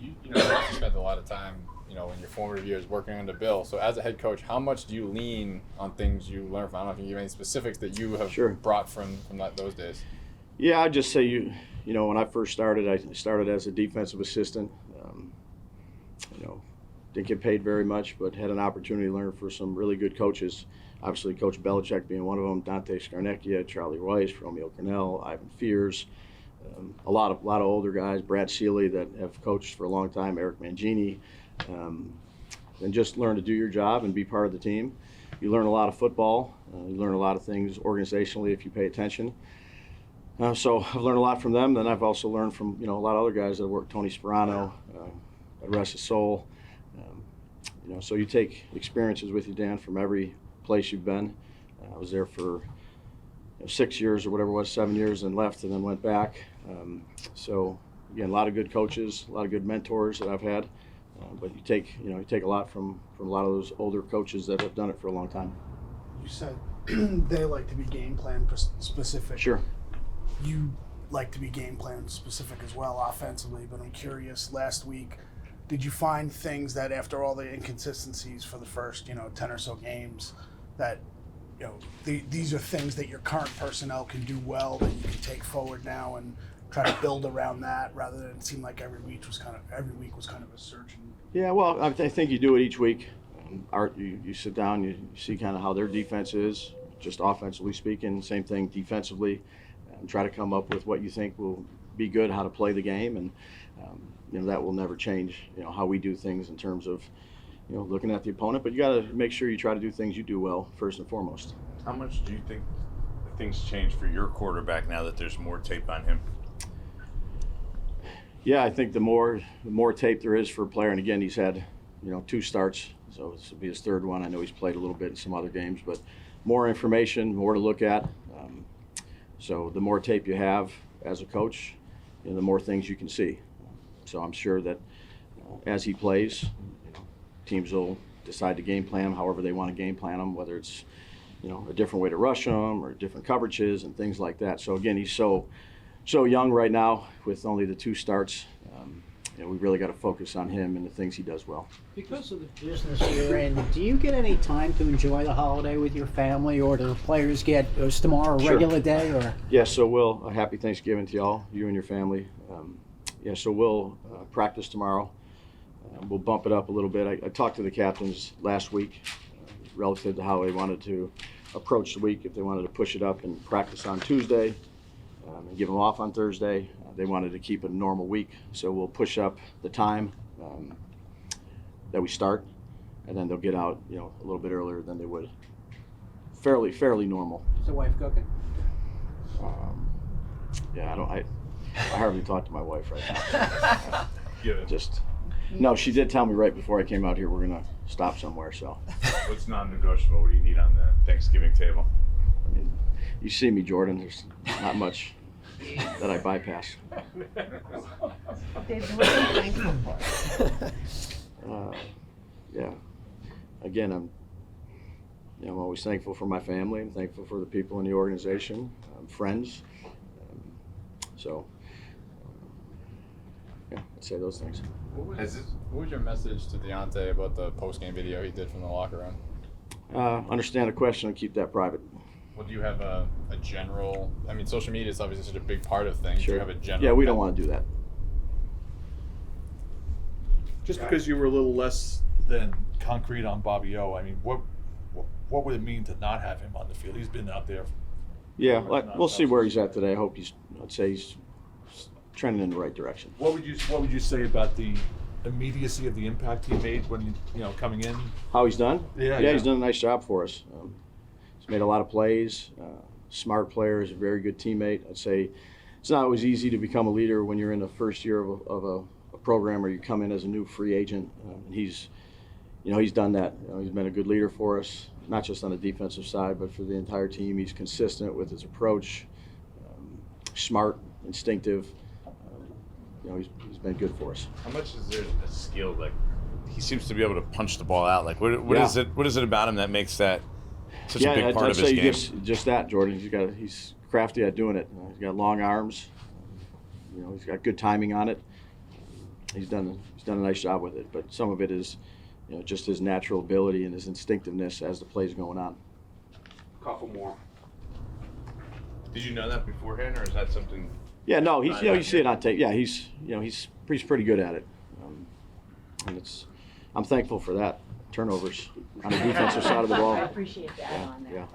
you also spent a lot of time, in your formative years working under Bill. So as a head coach, how much do you lean on things you learn from? I don't know if you can give any specifics that you have Sure. brought from those days. Yeah, I'd just say when I first started, I started as a defensive assistant. Didn't get paid very much, but had an opportunity to learn for some really good coaches. Obviously, Coach Belichick being one of them, Dante Scarnecchia, Charlie Weiss, Romeo Cornell, Ivan Fears, a lot of older guys, Brad Seeley that have coached for a long time, Eric Mangini, and just learn to do your job and be part of the team. You learn a lot of football. You learn a lot of things organizationally if you pay attention. So I've learned a lot from them. Then I've also learned from a lot of other guys that work. Tony Sperano, rest his soul. So you take experiences with you, Dan, from every place you've been. I was there for 6 years or whatever it was, 7 years, and left and then went back. So again, a lot of good coaches, a lot of good mentors that I've had. But you take a lot from a lot of those older coaches that have done it for a long time. You said they like to be game plan specific. Sure. You like to be game plan specific as well offensively, but I'm curious, last week, did you find things that after all the inconsistencies for the first 10 or so games that these are things that your current personnel can do well that you can take forward now and try to build around that rather than it seem like every week was kind of a search? Yeah, well, I think you do it each week. Art, you sit down, you see kind of how their defense is, just offensively speaking. Same thing defensively, and try to come up with what you think will be good, how to play the game, and that will never change. How we do things in terms of looking at the opponent, but you got to make sure you try to do things you do well first and foremost. How much do you think things change for your quarterback now that there's more tape on him? Yeah, I think the more tape there is for a player, and again, he's had 2 starts, so this will be his 3rd one. I know he's played a little bit in some other games, but more information, more to look at. So the more tape you have as a coach, the more things you can see. So I'm sure that as he plays, teams will decide to game plan him however they want to game plan him, whether it's a different way to rush him or different coverages and things like that. So again, he's so young right now with only the 2 starts. We really got to focus on him and the things he does well. Because of the business you're in, do you get any time to enjoy the holiday with your family, or do the players is tomorrow a regular day? Or Yeah, so we'll happy Thanksgiving to y'all, you and your family. So we'll practice tomorrow. We'll bump it up a little bit. I talked to the captains last week relative to how they wanted to approach the week, if they wanted to push it up and practice on Tuesday and give them off on Thursday. They wanted to keep it a normal week, so we'll push up the time that we start, and then they'll get out a little bit earlier than they would. Fairly normal. is the wife cooking? I hardly talk to my wife right now. Yeah. No, she did tell me right before I came out here we're gonna stop somewhere. So What's non-negotiable? What do you need on the Thanksgiving table? I mean, you see me, Jordan. There's not much that I bypass. David, what are you thankful for? Yeah. Again, I'm always thankful for my family. I'm thankful for the people in the organization, friends. I'd say those things. What was your message to Deontay about the post-game video he did from the locker room? Understand the question and keep that private. Well, do you have a general? I mean, social media is obviously such a big part of things. Sure. Do you have a general? Yeah, we don't want to do that. Just because you were a little less than concrete on Bobby O, I mean, what would it mean to not have him on the field? He's been out there. Yeah, we'll see where he's at today. I'd say he's trending in the right direction. What would you say about the immediacy of the impact he made when coming in? How he's done? Yeah. He's done a nice job for us. He's made a lot of plays. Smart player, is a very good teammate. I'd say it's not always easy to become a leader when you're in the first year of a program, or you come in as a new free agent. And he's done that. He's been a good leader for us, not just on the defensive side, but for the entire team. He's consistent with his approach, smart, instinctive. He's been good for us. How much is there a skill? Like, he seems to be able to punch the ball out. Like, what is it? What is it about him that makes that such a big part of his game? Just that, Jordan. He's crafty at doing it. He's got long arms. He's got good timing on it. he's done a nice job with it. But some of it is, just his natural ability and his instinctiveness as the play's going on. Couple more. Did you know that beforehand, or is that something? Yeah, no, he's you see it on tape. Yeah, he's pretty good at it, and I'm thankful for that. Turnovers on the defensive side of the ball. I appreciate that on there. Yeah.